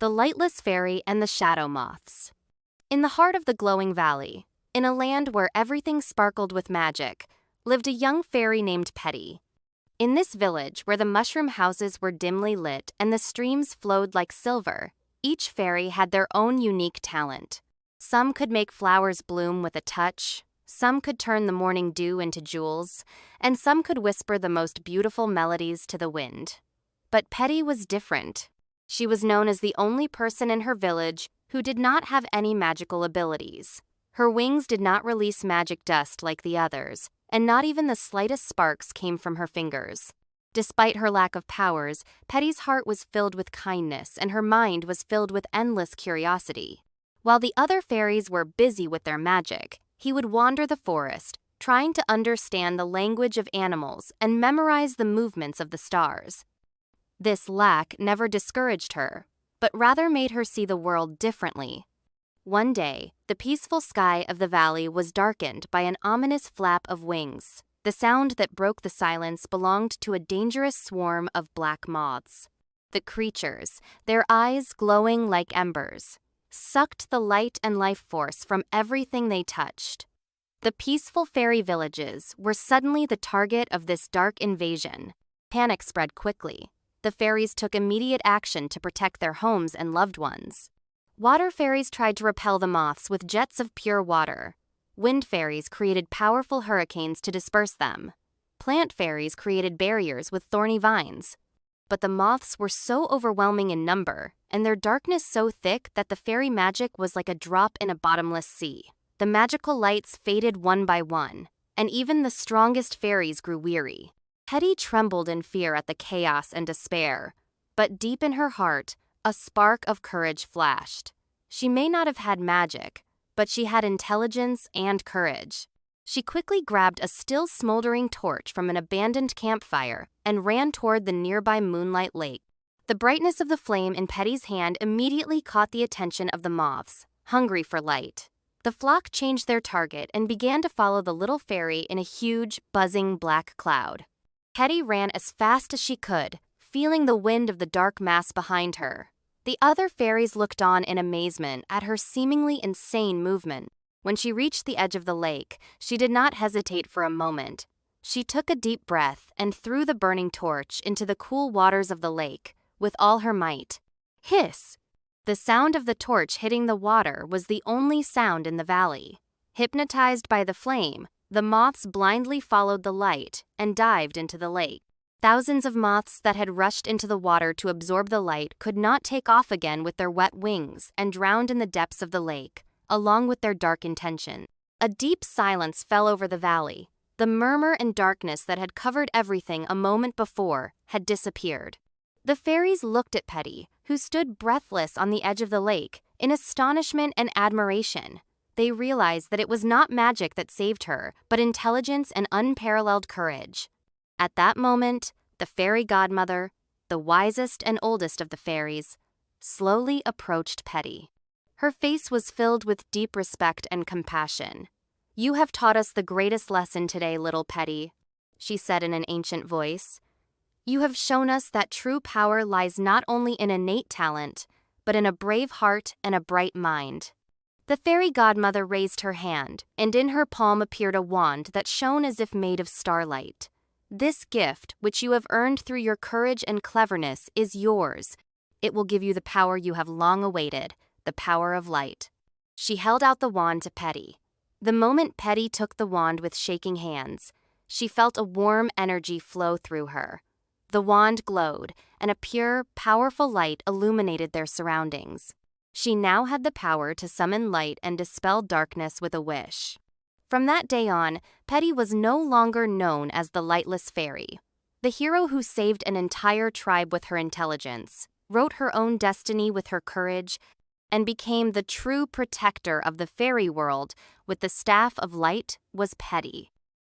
The Lightless Fairy and the Shadow Moths. In the heart of the glowing valley, in a land where everything sparkled with magic, lived a young fairy named Petty. In this village, where the mushroom houses were dimly lit and the streams flowed like silver, each fairy had their own unique talent. Some could make flowers bloom with a touch, some could turn the morning dew into jewels, and some could whisper the most beautiful melodies to the wind. But Petty was different. She was known as the only person in her village who did not have any magical abilities. Her wings did not release magic dust like the others, and not even the slightest sparks came from her fingers. Despite her lack of powers, Petty's heart was filled with kindness and her mind was filled with endless curiosity. While the other fairies were busy with their magic, he would wander the forest, trying to understand the language of animals and memorize the movements of the stars. This lack never discouraged her, but rather made her see the world differently. One day, the peaceful sky of the valley was darkened by an ominous flap of wings. The sound that broke the silence belonged to a dangerous swarm of black moths. The creatures, their eyes glowing like embers, sucked the light and life force from everything they touched. The peaceful fairy villages were suddenly the target of this dark invasion. Panic spread quickly. The fairies took immediate action to protect their homes and loved ones. Water fairies tried to repel the moths with jets of pure water. Wind fairies created powerful hurricanes to disperse them. Plant fairies created barriers with thorny vines. But the moths were so overwhelming in number, and their darkness so thick that the fairy magic was like a drop in a bottomless sea. The magical lights faded one by one, and even the strongest fairies grew weary. Petty trembled in fear at the chaos and despair, but deep in her heart, a spark of courage flashed. She may not have had magic, but she had intelligence and courage. She quickly grabbed a still smoldering torch from an abandoned campfire and ran toward the nearby moonlight lake. The brightness of the flame in Petty's hand immediately caught the attention of the moths, hungry for light. The flock changed their target and began to follow the little fairy in a huge, buzzing black cloud. Petty ran as fast as she could, feeling the wind of the dark mass behind her. The other fairies looked on in amazement at her seemingly insane movement. When she reached the edge of the lake, she did not hesitate for a moment. She took a deep breath and threw the burning torch into the cool waters of the lake with all her might. Hiss! The sound of the torch hitting the water was the only sound in the valley. Hypnotized by the flame, the moths blindly followed the light and dived into the lake. Thousands of moths that had rushed into the water to absorb the light could not take off again with their wet wings and drowned in the depths of the lake, along with their dark intention. A deep silence fell over the valley. The murmur and darkness that had covered everything a moment before had disappeared. The fairies looked at Petty, who stood breathless on the edge of the lake, in astonishment and admiration. They realized that it was not magic that saved her, but intelligence and unparalleled courage. At that moment, the fairy godmother, the wisest and oldest of the fairies, slowly approached Petty. Her face was filled with deep respect and compassion. "You have taught us the greatest lesson today, little Petty," she said in an ancient voice. "You have shown us that true power lies not only in innate talent, but in a brave heart and a bright mind." The fairy godmother raised her hand, and in her palm appeared a wand that shone as if made of starlight. "This gift, which you have earned through your courage and cleverness, is yours. It will give you the power you have long awaited, the power of light." She held out the wand to Petty. The moment Petty took the wand with shaking hands, she felt a warm energy flow through her. The wand glowed, and a pure, powerful light illuminated their surroundings. She now had the power to summon light and dispel darkness with a wish. From that day on, Petty was no longer known as the Lightless Fairy, the hero who saved an entire tribe with her intelligence, wrote her own destiny with her courage, and became the true protector of the fairy world with the staff of light was Petty.